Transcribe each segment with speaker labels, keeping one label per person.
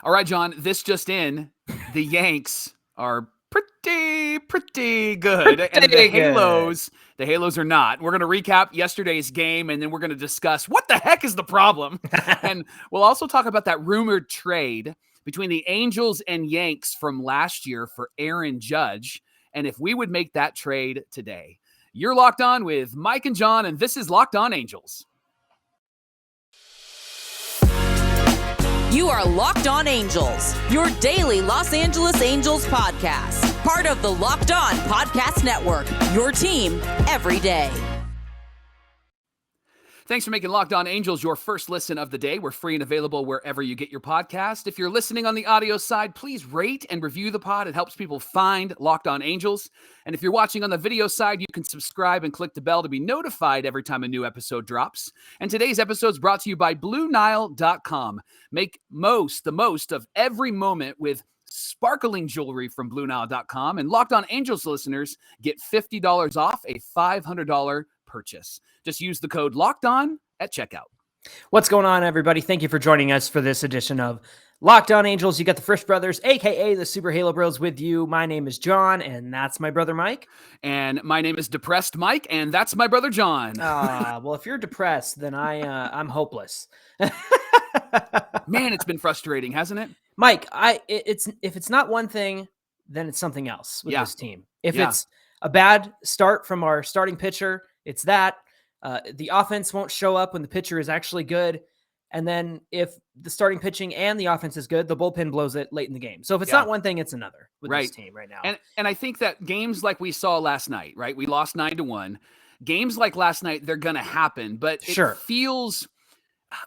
Speaker 1: All right, John, this just in, the Yanks are pretty good. And the Halos are not. We're going to recap yesterday's game, and then we're going to discuss what the heck is the problem. And we'll also talk about that rumored trade between the Angels and Yanks from last year for Aaron Judge, and if we would make that trade today. You're Locked On with Mike and John, and this is Locked On Angels.
Speaker 2: You are Locked On Angels, your daily Los Angeles Angels podcast. Part of the Locked On Podcast Network, your team every day.
Speaker 1: Thanks for making Locked On Angels your first listen of the day. We're free and available wherever you get your podcast. If you're listening on the audio side, please rate and review the pod. It helps people find Locked On Angels. And if you're watching on the video side, you can subscribe and click the bell to be notified every time a new episode drops. And today's episode is brought to you by BlueNile.com. Make the most of every moment with sparkling jewelry from BlueNile.com. And Locked On Angels listeners get $50 off a $500 purchase. Just use the code LOCKEDON at checkout.
Speaker 3: What's going on, everybody? Thank you for joining us for this edition of Locked On Angels. You got the Frisch Brothers, a.k.a. the Super Halo Bros with you. My name is John, and that's my brother Mike.
Speaker 1: And my name is Depressed Mike, and that's my brother John.
Speaker 3: Well, if you're depressed, then I'm hopeless.
Speaker 1: Man, it's been frustrating, hasn't it?
Speaker 3: Mike, if it's not one thing, then it's something else with this team. If it's a bad start from our starting pitcher, it's that. The offense won't show up when the pitcher is actually good. And then if the starting pitching and the offense is good, the bullpen blows it late in the game. So if it's not one thing, it's another with this team right now.
Speaker 1: And I think that games like we saw last night, right? We lost 9-1. Games like last night, they're going to happen. But it feels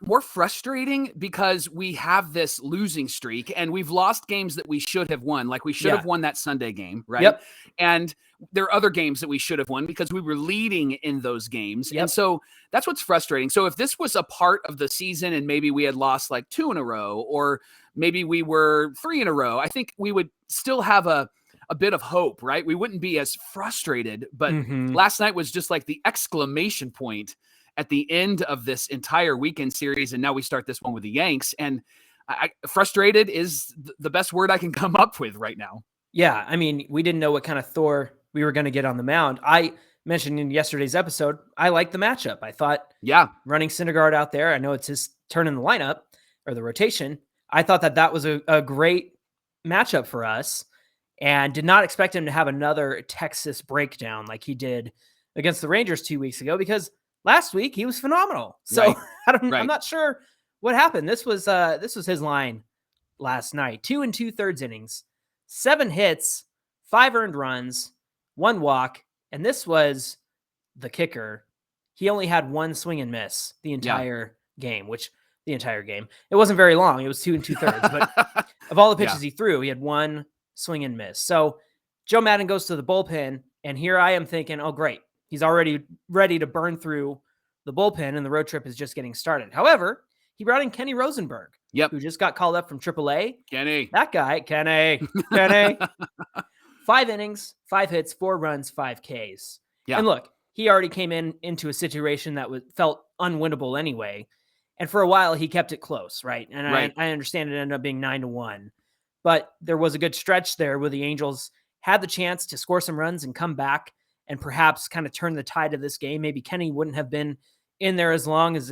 Speaker 1: more frustrating because we have this losing streak and we've lost games that we should have won. Like we should have won that Sunday game, right?
Speaker 3: Yep.
Speaker 1: And there are other games that we should have won because we were leading in those games.
Speaker 3: Yep.
Speaker 1: And so that's what's frustrating. So if this was a part of the season and maybe we had lost like 2 in a row, or maybe we were 3 in a row, I think we would still have a bit of hope, right? We wouldn't be as frustrated, but last night was just like the exclamation point at the end of this entire weekend series. And now we start this one with the Yanks, and frustrated is the best word I can come up with right now.
Speaker 3: Yeah. I mean, we didn't know what kind of Thor we were going to get on the mound. I mentioned in yesterday's episode, I liked the matchup. I thought running Syndergaard out there, I know it's his turn in the lineup or the rotation. I thought that was a great matchup for us, and did not expect him to have another Texas breakdown like he did against the Rangers 2 weeks ago, because last week he was phenomenal. So I'm not sure what happened. This was his line last night. 2 2/3 innings, 7 hits, 5 earned runs, 1 walk. And this was the kicker. He only had 1 swing and miss the entire game, it wasn't very long. It was 2 2/3, but of all the pitches he threw, he had 1 swing and miss. So Joe Maddon goes to the bullpen, and here I am thinking, oh, great. He's already ready to burn through the bullpen, and the road trip is just getting started. However, he brought in Kenny Rosenberg, who just got called up from AAA.
Speaker 1: Kenny.
Speaker 3: That guy, Kenny. 5 innings, 5 hits, 4 runs, 5 Ks. Yeah. And look, he already came into a situation that felt unwinnable anyway. And for a while, he kept it close, right? And I understand it ended up being 9-1. But there was a good stretch there where the Angels had the chance to score some runs and come back and perhaps kind of turn the tide of this game. Maybe Kenny wouldn't have been in there as long as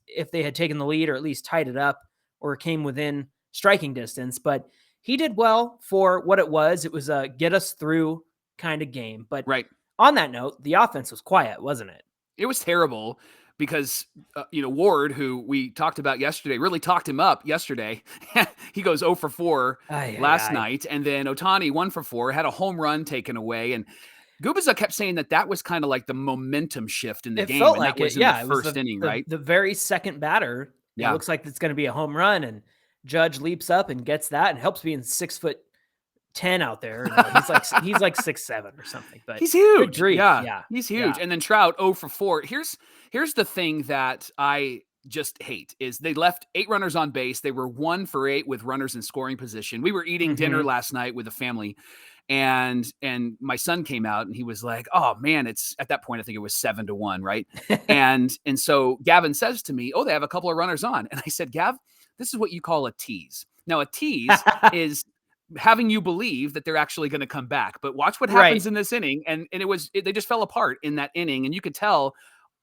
Speaker 3: if they had taken the lead, or at least tied it up or came within striking distance. But he did well for what it was. It was a get us through kind of game. But on that note, the offense was quiet, wasn't it?
Speaker 1: It was terrible because, Ward, who we talked about yesterday, really talked him up yesterday. He goes 0 for 4 last night. And then Ohtani 1 for 4, had a home run taken away. And Gubiza kept saying that was kind of like the momentum shift in the game.
Speaker 3: Felt like
Speaker 1: that was in the first inning, right?
Speaker 3: The very second batter, it looks like it's going to be a home run, and Judge leaps up and gets that and helps being 6'10" out there. He's like 6'7" or something, but
Speaker 1: he's huge.
Speaker 3: Yeah,
Speaker 1: he's huge. Yeah. And then Trout 0 for 4. Here's the thing that I just hate is they left 8 runners on base. They were 1 for 8 with runners in scoring position. We were eating dinner last night with a family, and my son came out and he was like, oh man, it's at that point, I think it was 7-1. Right. and so Gavin says to me, oh, they have a couple of runners on. And I said, Gav, this is what you call a tease. Now, a tease is having you believe that they're actually going to come back. But watch what happens in this inning. And they just fell apart in that inning. And you could tell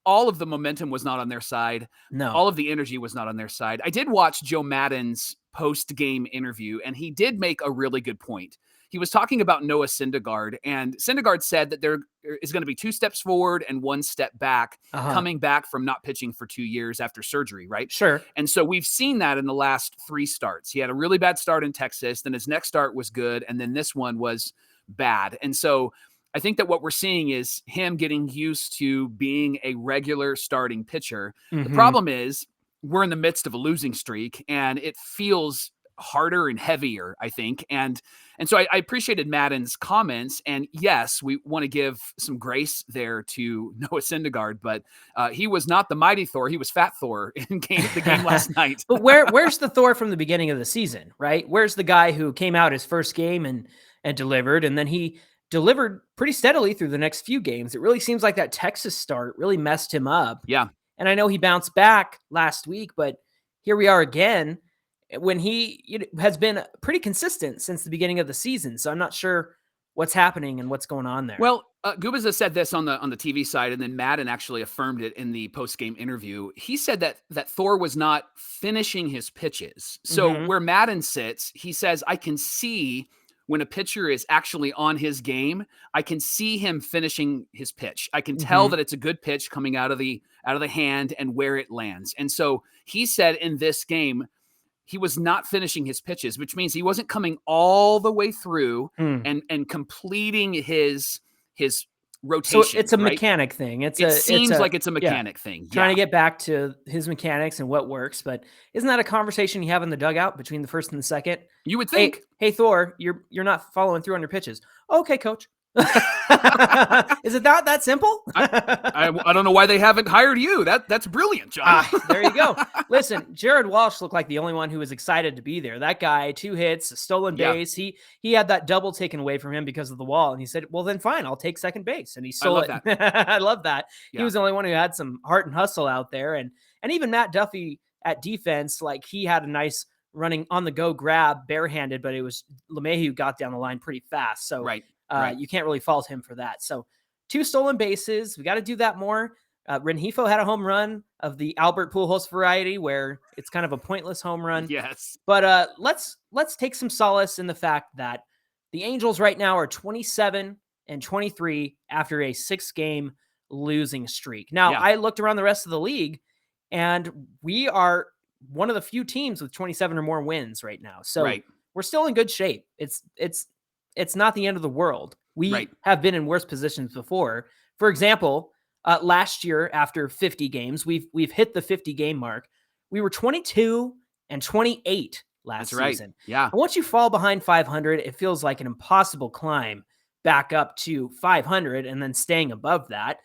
Speaker 1: all of the momentum was not on their side.
Speaker 3: No.
Speaker 1: All of the energy was not on their side. I did watch Joe Maddon's post-game interview, and he did make a really good point. He was talking about Noah Syndergaard, and Syndergaard said that there is going to be 2 steps forward and 1 step back, coming back from not pitching for 2 years after surgery, right?
Speaker 3: Sure.
Speaker 1: And so we've seen that in the last 3 starts. He had a really bad start in Texas, then his next start was good, and then this one was bad. And so I think that what we're seeing is him getting used to being a regular starting pitcher. The problem is we're in the midst of a losing streak, and it feels harder and heavier, I think. And so I appreciated Maddon's comments. And yes, we want to give some grace there to Noah Syndergaard, but he was not the mighty Thor. He was Fat Thor in the game last night.
Speaker 3: But where's the Thor from the beginning of the season, right? Where's the guy who came out his first game and delivered, and then he delivered pretty steadily through the next few games? It really seems like that Texas start really messed him up.
Speaker 1: Yeah.
Speaker 3: And I know he bounced back last week, but here we are again when he has been pretty consistent since the beginning of the season. So I'm not sure what's happening and what's going on there.
Speaker 1: Well, Gubas has said this on the TV side, and then Madden actually affirmed it in the post-game interview. He said that Thor was not finishing his pitches. So where Madden sits, he says, I can see when a pitcher is actually on his game, I can see him finishing his pitch. I can tell that it's a good pitch coming out of the hand and where it lands. And so he said in this game, he was not finishing his pitches, which means he wasn't coming all the way through and completing his rotation.
Speaker 3: So it's a mechanic thing. It
Speaker 1: seems like it's a mechanic thing.
Speaker 3: Trying to get back to his mechanics and what works. But isn't that a conversation you have in the dugout between the first and the second?
Speaker 1: You would think.
Speaker 3: Hey Thor, you're not following through on your pitches. Okay, coach. Is it not that simple?
Speaker 1: I don't know why they haven't hired you. That's brilliant, John.
Speaker 3: There you go. Listen, Jared Walsh looked like the only one who was excited to be there. That guy, 2 hits, a stolen base. He had that double taken away from him because of the wall, and he said, "Well, then fine, I'll take second base." And he stole it. I love that. Yeah. He was the only one who had some heart and hustle out there, and even Matt Duffy at defense, like he had a nice running on the go grab barehanded, but it was LeMahieu who got down the line pretty fast. So
Speaker 1: right.
Speaker 3: You can't really fault him for that. So 2 stolen bases. We got to do that more. Rengifo had a home run of the Albert Pujols variety where it's kind of a pointless home run.
Speaker 1: Yes.
Speaker 3: But let's take some solace in the fact that the Angels right now are 27-23 after a 6-game losing streak. Now, I looked around the rest of the league, and we are one of the few teams with 27 or more wins right now. So we're still in good shape. It's not the end of the world. We have been in worse positions before. For example, last year after 50 games, we've hit the 50 game mark. We were 22-28 last season.
Speaker 1: Yeah.
Speaker 3: And once you fall behind 500, it feels like an impossible climb back up to 500 and then staying above that.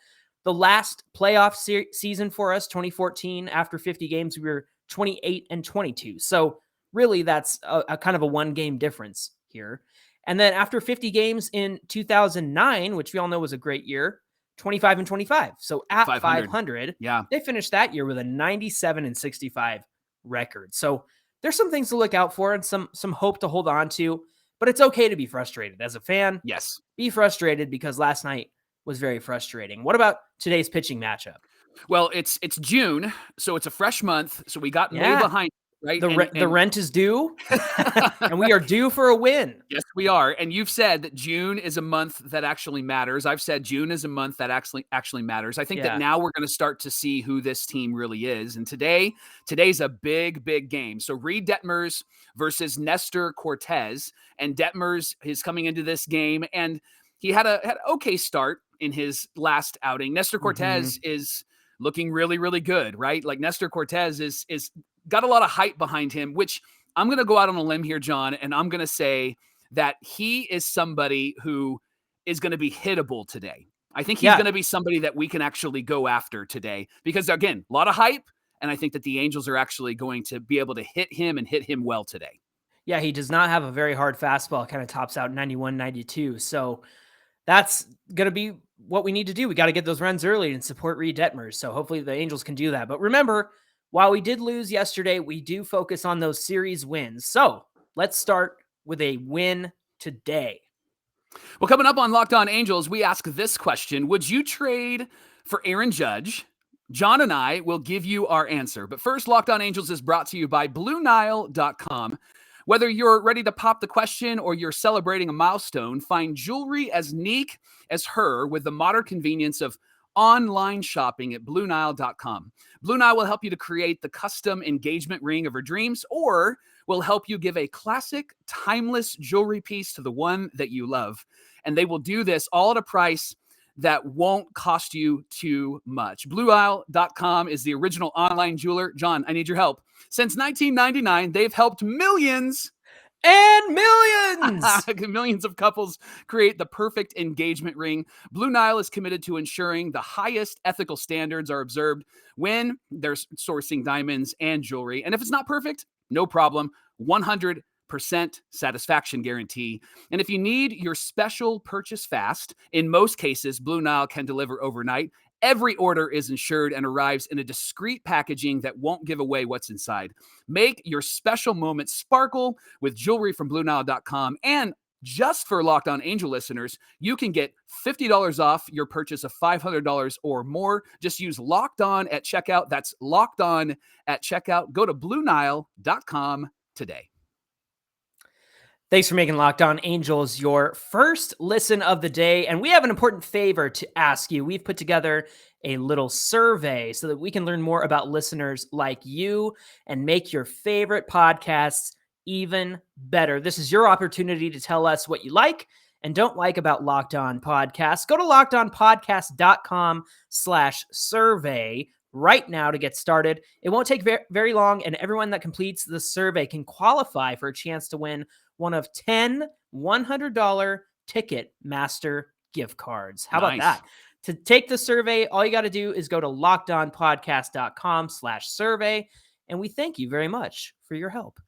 Speaker 3: The last playoff season for us, 2014, after 50 games, we were 28-22. So really that's a kind of a 1-game difference here. And then after 50 games in 2009, which we all know was a great year, 25-25. So at 500, they finished that year with a 97-65 record. So there's some things to look out for and some hope to hold on to, but it's okay to be frustrated as a fan.
Speaker 1: Yes.
Speaker 3: Be frustrated because last night was very frustrating. What about today's pitching matchup?
Speaker 1: Well, it's June, so it's a fresh month. So we got way behind. Right.
Speaker 3: The rent is due and we are due for a win.
Speaker 1: Yes, we are. And you've said that June is a month that actually matters. I've said June is a month that actually matters. I think that now we're going to start to see who this team really is. And today's a big game. So Reed Detmers versus Nestor Cortez, and Detmers is coming into this game, and he had an okay start in his last outing. Nestor Cortez is looking really, really good, right? Like Nestor Cortez is got a lot of hype behind him, which I'm going to go out on a limb here, John, and I'm going to say that he is somebody who is going to be hittable today. I think he's going to be somebody that we can actually go after today because, again, a lot of hype, and I think that the Angels are actually going to be able to hit him and hit him well today.
Speaker 3: Yeah, he does not have a very hard fastball, kind of tops out 91, 92. So that's going to be what we need to do. We got to get those runs early and support Reed Detmers. So hopefully the Angels can do that. But remember, while we did lose yesterday, we do focus on those series wins. So let's start with a win today.
Speaker 1: Well, coming up on Locked On Angels, we ask this question. Would you trade for Aaron Judge? John and I will give you our answer. But first, Locked On Angels is brought to you by BlueNile.com. Whether you're ready to pop the question or you're celebrating a milestone, find jewelry as unique as her with the modern convenience of online shopping at BlueNile.com. Blue Nile will help you to create the custom engagement ring of her dreams, or will help you give a classic, timeless jewelry piece to the one that you love. And they will do this all at a price that won't cost you too much. BlueNile.com is the original online jeweler. John, I need your help. Since 1999, they've helped millions
Speaker 3: and millions
Speaker 1: millions of couples create the perfect engagement ring. Blue Nile is committed to ensuring the highest ethical standards are observed when they're sourcing diamonds and jewelry. And if it's not perfect, no problem. 100% satisfaction guarantee. And if you need your special purchase fast, in most cases, Blue Nile can deliver overnight. Every order is insured and arrives in a discreet packaging that won't give away what's inside. Make your special moment sparkle with jewelry from BlueNile.com. And just for Locked On Angel listeners, you can get $50 off your purchase of $500 or more. Just use Locked On at checkout. That's Locked On at checkout. Go to BlueNile.com today.
Speaker 3: Thanks for making Locked On Angels your first listen of the day. And we have an important favor to ask you. We've put together a little survey so that we can learn more about listeners like you and make your favorite podcasts even better. This is your opportunity to tell us what you like and don't like about Locked On Podcasts. Go to lockedonpodcast.com/survey right now to get started. It won't take very long, and everyone that completes the survey can qualify for a chance to win one of 10 $100 Ticketmaster gift cards. How about that? To take the survey, all you got to do is go to lockedonpodcast.com/survey, and we thank you very much for your help.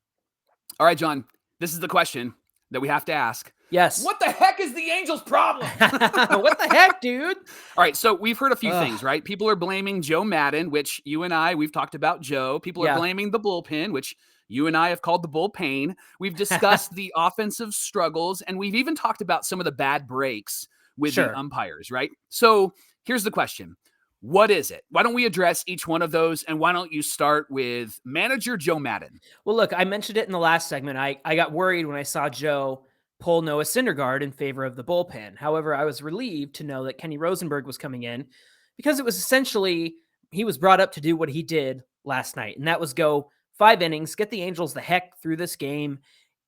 Speaker 1: All right, John, this is the question that we have to ask.
Speaker 3: Yes.
Speaker 1: What the heck is the Angels' problem?
Speaker 3: What the heck, dude?
Speaker 1: All right, so we've heard a few things, right? People are blaming Joe Maddon, which you and I, we've talked about Joe. People are blaming the bullpen, which you and I have called the bullpen. We've discussed the offensive struggles, and we've even talked about some of the bad breaks with the umpires, right? So here's the question. What is it? Why don't we address each one of those, and why don't you start with manager Joe Maddon?
Speaker 3: Well, look, I mentioned it in the last segment. I got worried when I saw Joe pull Noah Syndergaard in favor of the bullpen. However, I was relieved to know that Kenny Rosenberg was coming in because it was essentially, he was brought up to do what he did last night, and that was go 5 innings, get the Angels the heck through this game,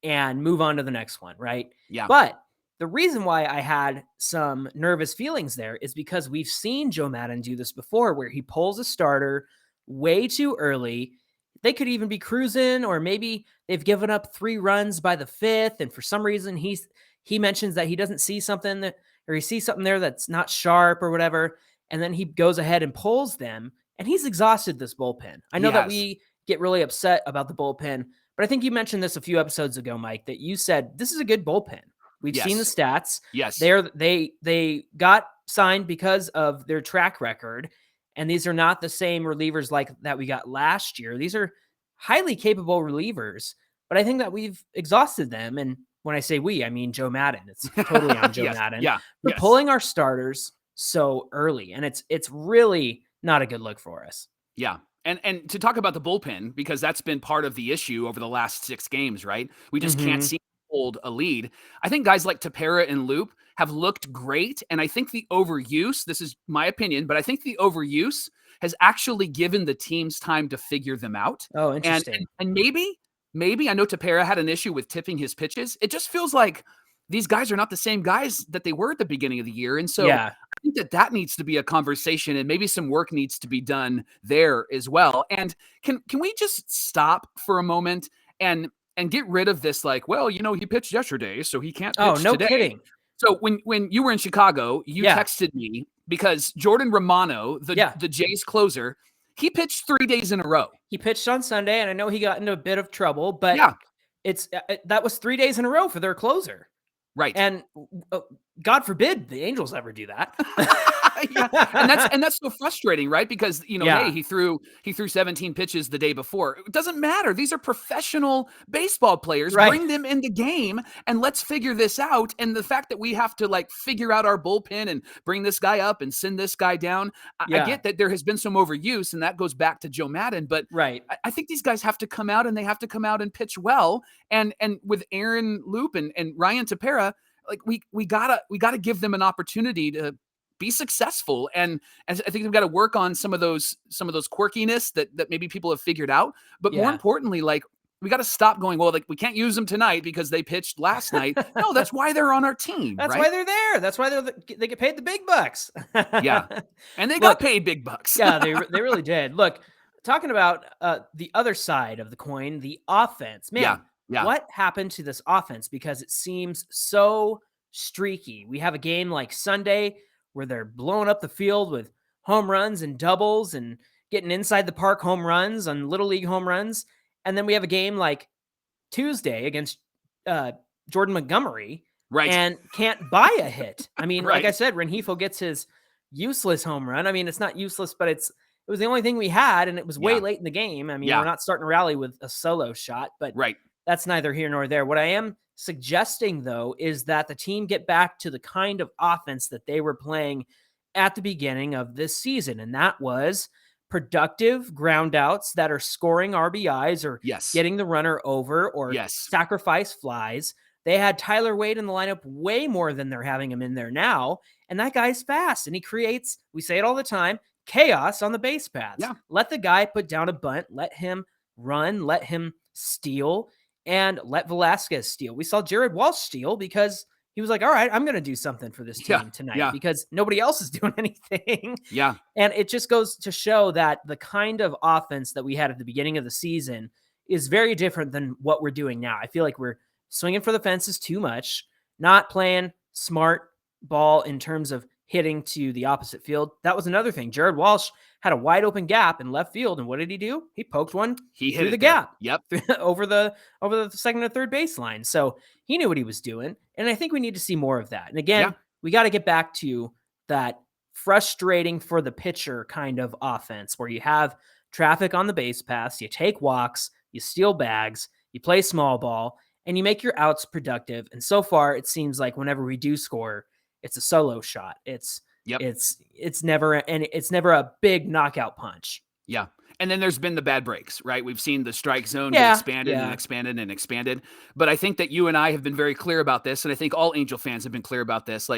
Speaker 3: and move on to the next one, right?
Speaker 1: Yeah.
Speaker 3: But the reason why I had some nervous feelings there is because we've seen Joe Maddon do this before, where he pulls a starter way too early. They could even be cruising, or maybe they've given up 3 runs by the 5th, and for some reason he mentions that he doesn't see something or he sees something there that's not sharp or whatever, and then he goes ahead and pulls them, and he's exhausted this bullpen. I know that we get really upset about the bullpen, but I think you mentioned this a few episodes ago, Mike, that you said this is a good bullpen. We've seen the stats.
Speaker 1: Yes.
Speaker 3: They got signed because of their track record. And these are not the same relievers like that we got last year. These are highly capable relievers, but I think that we've exhausted them. And when I say we, I mean Joe Maddon. It's totally on Joe Maddon.
Speaker 1: Yeah.
Speaker 3: We're pulling our starters so early, and it's really not a good look for us.
Speaker 1: Yeah. And to talk about the bullpen, because that's been part of the issue over the last 6 games, right? We just can't seem to hold a lead. I think guys like Tepera and Loop have looked great. And I think the overuse, this is my opinion, but I think the overuse has actually given the teams time to figure them out.
Speaker 3: Oh, interesting.
Speaker 1: And maybe I know Tepera had an issue with tipping his pitches. It just feels like these guys are not the same guys that they were at the beginning of the year. And so I think that needs to be a conversation, and maybe some work needs to be done there as well. And can we just stop for a moment and get rid of this, like, well, he pitched yesterday, so he can't pitch today.
Speaker 3: Kidding.
Speaker 1: So when you were in Chicago, you texted me because Jordan Romano, the Jays closer, he pitched 3 days in a row.
Speaker 3: He pitched on Sunday, and I know he got into a bit of trouble, but that was 3 days in a row for their closer.
Speaker 1: Right.
Speaker 3: And God forbid the Angels ever do that.
Speaker 1: And that's so frustrating, right? Because, hey, he threw 17 pitches the day before. It doesn't matter. These are professional baseball players.
Speaker 3: Right.
Speaker 1: Bring them in the game and let's figure this out. And the fact that we have to figure out our bullpen and bring this guy up and send this guy down. I get that there has been some overuse, and that goes back to Joe Maddon. But
Speaker 3: right.
Speaker 1: I think these guys have to come out, and they have to come out and pitch well. And with Aaron Loop and Ryan Tepera, we gotta give them an opportunity to be successful. And I think we've got to work on some of those quirkiness that maybe people have figured out. But more importantly, we got to stop going, well, we can't use them tonight because they pitched last night. No, that's why they're on our team.
Speaker 3: That's
Speaker 1: right?
Speaker 3: why they're there. That's why they get paid the big bucks.
Speaker 1: And they got paid big bucks.
Speaker 3: They really did. Look, talking about the other side of the coin, the offense, man.
Speaker 1: Yeah.
Speaker 3: What happened to this offense? Because it seems so streaky. We have a game like Sunday where they're blowing up the field with home runs and doubles and getting inside the park home runs on Little League home runs. And then we have a game like Tuesday against Jordan Montgomery,
Speaker 1: right,
Speaker 3: and can't buy a hit. I mean,
Speaker 1: right.
Speaker 3: Like I said, Rengifo gets his useless home run. I mean, it's not useless, but it was the only thing we had, and it was way late in the game. I mean, we're not starting to rally with a solo shot, but that's neither here nor there. What I am suggesting, though, is that the team get back to the kind of offense that they were playing at the beginning of this season, and that was productive ground outs that are scoring RBIs or getting the runner over or sacrifice flies. They had Tyler Wade in the lineup way more than they're having him in there now, and that guy's fast, and he creates, we say it all the time, chaos on the base paths. Let the guy put down a bunt, let him run, let him steal, and let Velasquez steal. We saw Jared Walsh steal because he was like, all right, I'm going to do something for this team tonight because nobody else is doing anything. And it just goes to show that the kind of offense that we had at the beginning of the season is very different than what we're doing now. I feel like we're swinging for the fences too much, not playing smart ball in terms of hitting to the opposite field. That was another thing. Jared Walsh had a wide open gap in left field, and what did he do? He poked one through the gap. over the second or third baseline. So he knew what he was doing, and I think we need to see more of that. And again, we got to get back to that frustrating for the pitcher kind of offense where you have traffic on the base paths, you take walks, you steal bags, you play small ball, and you make your outs productive. And so far, it seems like whenever we do score, it's a solo shot. It's never a big knockout punch.
Speaker 1: Yeah. And then there's been the bad breaks, right? We've seen the strike zone get expanded and expanded and expanded. But I think that you and I have been very clear about this. And I think all Angel fans have been clear about this.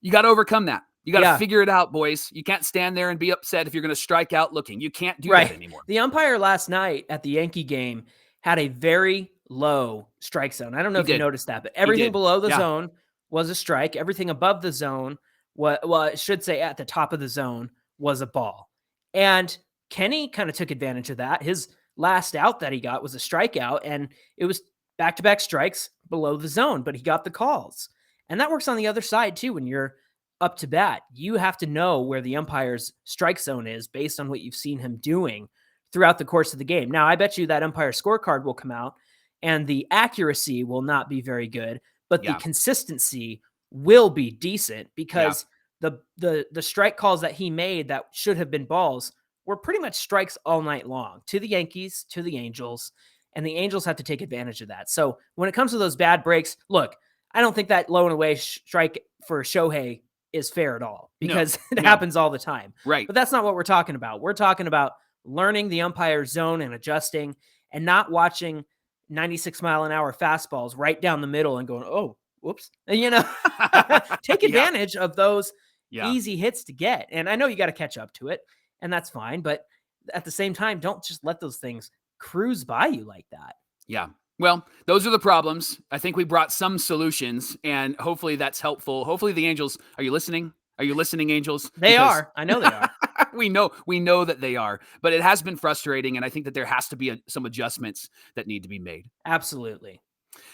Speaker 1: You got to overcome that. You got to figure it out, boys. You can't stand there and be upset if you're going to strike out looking. You can't do that anymore.
Speaker 3: The umpire last night at the Yankee game had a very low strike zone. I don't know if you noticed that, but everything below the zone was a strike. Everything above the zone, I should say at the top of the zone, was a ball. And Kenny kind of took advantage of that. His last out that he got was a strikeout, and it was back-to-back strikes below the zone, but he got the calls. And that works on the other side, too, when you're up to bat. You have to know where the umpire's strike zone is based on what you've seen him doing throughout the course of the game. Now, I bet you that umpire scorecard will come out, and the accuracy will not be very good, but the consistency will be decent because the strike calls that he made that should have been balls were pretty much strikes all night long to the Yankees, to the Angels, and the Angels have to take advantage of that. So when it comes to those bad breaks, look, I don't think that low and away strike for Shohei is fair at all because it happens all the time.
Speaker 1: Right.
Speaker 3: But that's not what we're talking about. We're talking about learning the umpire's zone and adjusting and not watching 96-mile-an-hour fastballs right down the middle and going, oh, whoops. Take advantage of those easy hits to get. And I know you got to catch up to it, and that's fine. But at the same time, don't just let those things cruise by you like that.
Speaker 1: Yeah. Well, those are the problems. I think we brought some solutions, and hopefully that's helpful. Hopefully the Angels, are you listening? Are you listening, Angels?
Speaker 3: They are. I know they are.
Speaker 1: We know that they are, but it has been frustrating, and I think that there has to be some adjustments that need to be made.
Speaker 3: Absolutely.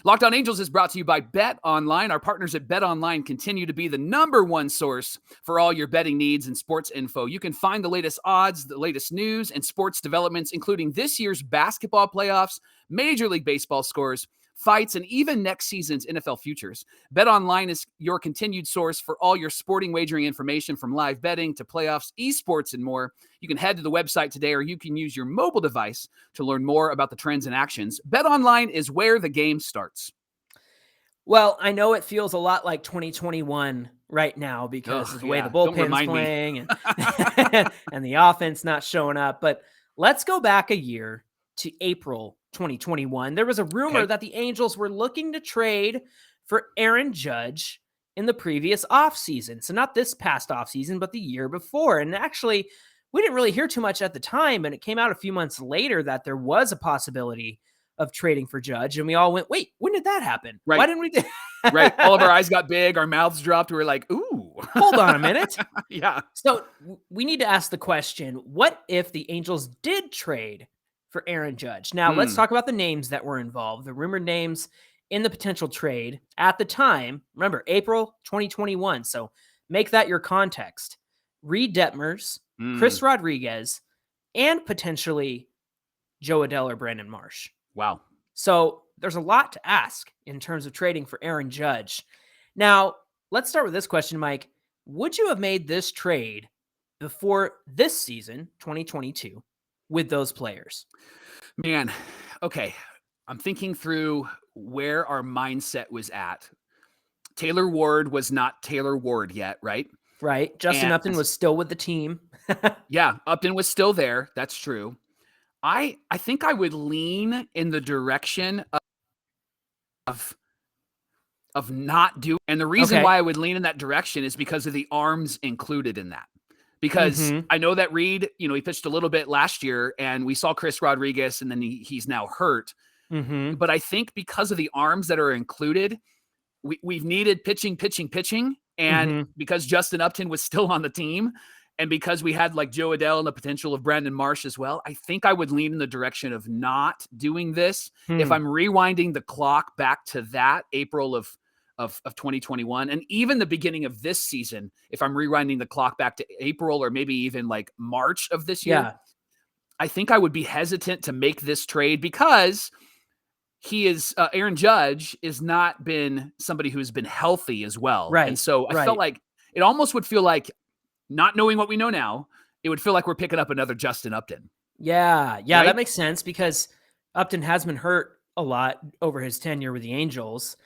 Speaker 1: Locked On Angels is brought to you by BetOnline. Our partners at BetOnline continue to be the #1 source for all your betting needs and sports info. You can find the latest odds, the latest news, and sports developments, including this year's basketball playoffs, Major League Baseball scores, fights, and even next season's NFL futures. BetOnline is your continued source for all your sporting wagering information, from live betting to playoffs, esports, and more. You can head to the website today, or you can use your mobile device to learn more about the trends and actions. BetOnline is where the game starts.
Speaker 3: Well, I know it feels a lot like 2021 right now because of the way the bullpen's playing and, and the offense not showing up. But let's go back a year to April 2021. There was a rumor that the Angels were looking to trade for Aaron Judge in the previous offseason. So not this past offseason, but the year before. And actually, we didn't really hear too much at the time. And it came out a few months later that there was a possibility of trading for Judge, and we all went, wait, when did that happen?
Speaker 1: Right.
Speaker 3: Why didn't we do
Speaker 1: Right. All of our eyes got big, our mouths dropped. We were like, ooh.
Speaker 3: Hold on a minute.
Speaker 1: Yeah.
Speaker 3: So we need to ask the question, what if the Angels did trade for Aaron Judge? Now, let's talk about the names that were involved, the rumored names in the potential trade at the time. Remember, April 2021. So make that your context. Reed Detmers, Chris Rodriguez, and potentially Joe Adell or Brandon Marsh.
Speaker 1: Wow.
Speaker 3: So there's a lot to ask in terms of trading for Aaron Judge. Now, let's start with this question, Mike. Would you have made this trade before this season, 2022, with those players?
Speaker 1: Man, okay. I'm thinking through where our mindset was at. Taylor Ward was not Taylor Ward yet, right?
Speaker 3: Right. Justin Upton was still with the team.
Speaker 1: Yeah, Upton was still there. That's true. I think I would lean in the direction of not doing, and the reason why I would lean in that direction is because of the arms included in that. Because I know that Reed, he pitched a little bit last year, and we saw Chris Rodriguez, and then he's now hurt. But I think because of the arms that are included, we've needed pitching, and because Justin Upton was still on the team, and because we had like Joe Adell and the potential of Brandon Marsh as well, I think I would lean in the direction of not doing this. If I'm rewinding the clock back to that April of 2021, and even the beginning of this season, if I'm rewinding the clock back to April or maybe even like March of this year, I think I would be hesitant to make this trade because he is Aaron Judge is not been somebody who's been healthy as well.
Speaker 3: Right.
Speaker 1: And so I felt like it almost would feel like, not knowing what we know now, it would feel like we're picking up another Justin Upton.
Speaker 3: Yeah, right?
Speaker 1: That
Speaker 3: makes sense because Upton has been hurt a lot over his tenure with the Angels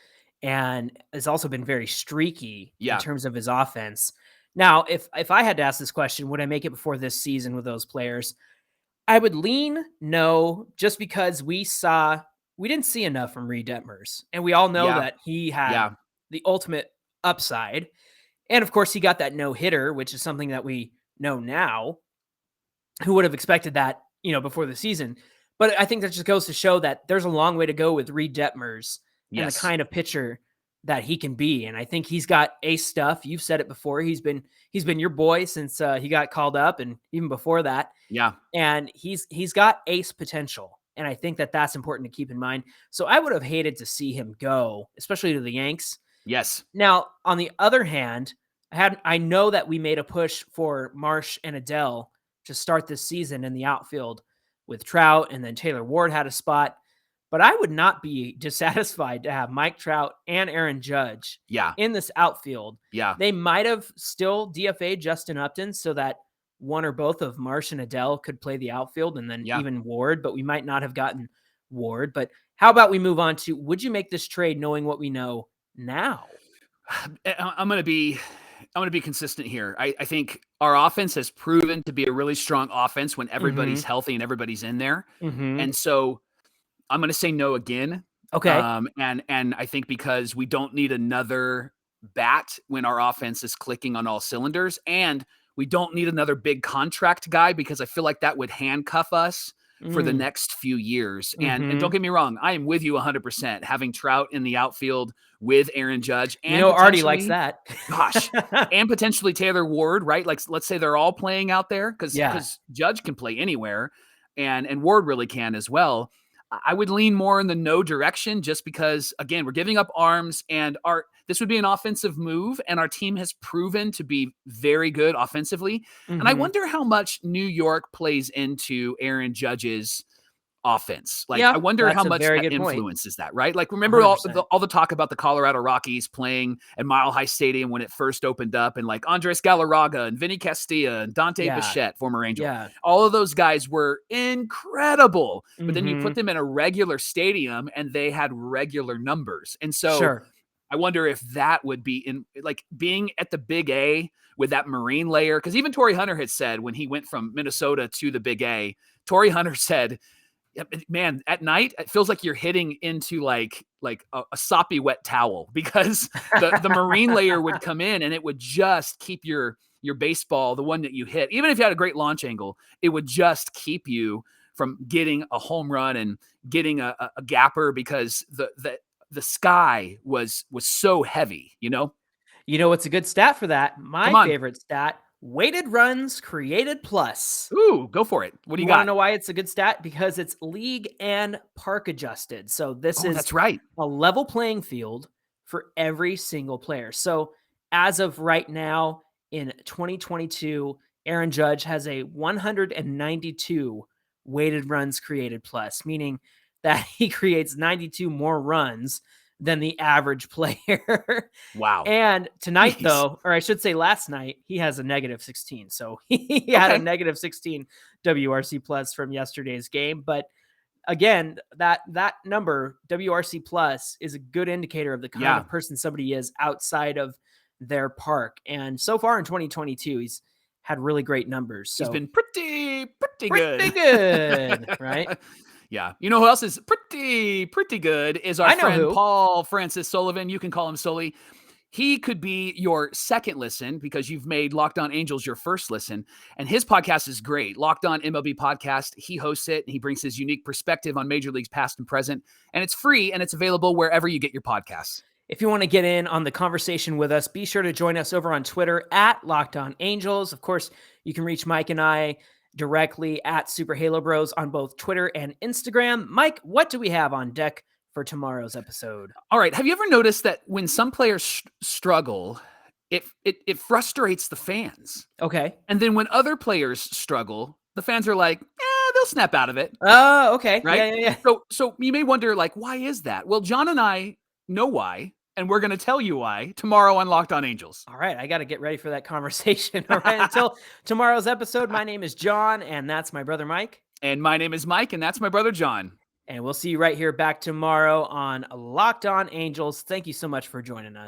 Speaker 3: and has also been very streaky in terms of his offense. Now, if I had to ask this question, would I make it before this season with those players? I would lean no, just because we didn't see enough from Reed Detmers, and we all know that he had the ultimate upside. And of course, he got that no-hitter, which is something that we know now. Who would have expected that, before the season? But I think that just goes to show that there's a long way to go with Reed Detmers and the kind of pitcher that he can be. And I think he's got ace stuff. You've said it before. He's been your boy since he got called up, and even before that.
Speaker 1: Yeah.
Speaker 3: And he's got ace potential. And I think that that's important to keep in mind. So I would have hated to see him go, especially to the Yanks.
Speaker 1: Yes.
Speaker 3: Now, on the other hand, I know that we made a push for Marsh and Adell to start this season in the outfield with Trout, and then Taylor Ward had a spot. But I would not be dissatisfied to have Mike Trout and Aaron Judge in this outfield.
Speaker 1: Yeah.
Speaker 3: They might have still DFA'd Justin Upton so that one or both of Marsh and Adell could play the outfield, and then even Ward, but we might not have gotten Ward. But how about we move on to, would you make this trade knowing what we know now?
Speaker 1: I'm going to be consistent here. I think our offense has proven to be a really strong offense when everybody's healthy and everybody's in there. And so I'm going to say no again.
Speaker 3: Okay.
Speaker 1: And I think because we don't need another bat when our offense is clicking on all cylinders, and we don't need another big contract guy because I feel like that would handcuff us for the next few years. And don't get me wrong, I am with you 100%. Having Trout in the outfield with Aaron Judge, and
Speaker 3: Artie likes that.
Speaker 1: Gosh, and potentially Taylor Ward, right? Like, let's say they're all playing out there because Judge can play anywhere, and Ward really can as well. I would lean more in the no direction just because, again, we're giving up arms, and this would be an offensive move, and our team has proven to be very good offensively. And I wonder how much New York plays into Aaron Judge's offense. Like, I wonder how much that influences that, right? Like, remember all the talk about the Colorado Rockies playing at Mile High Stadium when it first opened up, and like Andres Galarraga and Vinny Castilla and Dante Bichette, former Angel. Yeah. All of those guys were incredible, but then you put them in a regular stadium and they had regular numbers. And so I wonder if that would be in like being at the Big A with that Marine layer. Because even Torrey Hunter had said when he went from Minnesota to the Big A, Torrey Hunter said, man, at night, it feels like you're hitting into like a soppy wet towel, because the Marine layer would come in and it would just keep your baseball, the one that you hit, even if you had a great launch angle, it would just keep you from getting a home run and getting a gapper, because the sky was so heavy, you know?
Speaker 3: You know what's a good stat for that? My favorite stat, weighted runs created plus.
Speaker 1: Ooh, go for it. What do you got?
Speaker 3: Want to know why it's a good stat? Because it's league and park adjusted. So this is
Speaker 1: that's right.
Speaker 3: A level playing field for every single player. So as of right now in 2022, Aaron Judge has a 192 weighted runs created plus, meaning that he creates 92 more runs than the average player.
Speaker 1: Wow.
Speaker 3: And tonight, though, or I should say last night, he has a negative 16. So he had a negative 16 WRC plus from yesterday's game. But again, that number, WRC plus, is a good indicator of the kind of person somebody is outside of their park. And so far in 2022, he's had really great numbers. So
Speaker 1: he's been pretty good.
Speaker 3: Pretty good, right?
Speaker 1: Yeah. You know who else is pretty good is our friend Paul Francis Sullivan. You can call him Sully. He could be your second listen because you've made Locked On Angels your first listen. And his podcast is great. Locked On MLB Podcast. He hosts it and he brings his unique perspective on major leagues past and present. And it's free and it's available wherever you get your podcasts.
Speaker 3: If you want to get in on the conversation with us, be sure to join us over on Twitter at Locked On Angels. Of course, you can reach Mike and I directly at Super Halo Bros on both Twitter and Instagram. Mike, what do we have on deck for tomorrow's episode?
Speaker 1: All right. Have you ever noticed that when some players struggle, it frustrates the fans?
Speaker 3: Okay.
Speaker 1: And then when other players struggle, the fans are like, they'll snap out of it.
Speaker 3: Oh, okay.
Speaker 1: Right.
Speaker 3: Yeah.
Speaker 1: So you may wonder, like, why is that? Well, John and I know why. And we're going to tell you why tomorrow on Locked On Angels.
Speaker 3: All right. I got to get ready for that conversation. All right. Until tomorrow's episode, my name is John, and that's my brother, Mike.
Speaker 1: And my name is Mike, and that's my brother, John.
Speaker 3: And we'll see you right here back tomorrow on Locked On Angels. Thank you so much for joining us.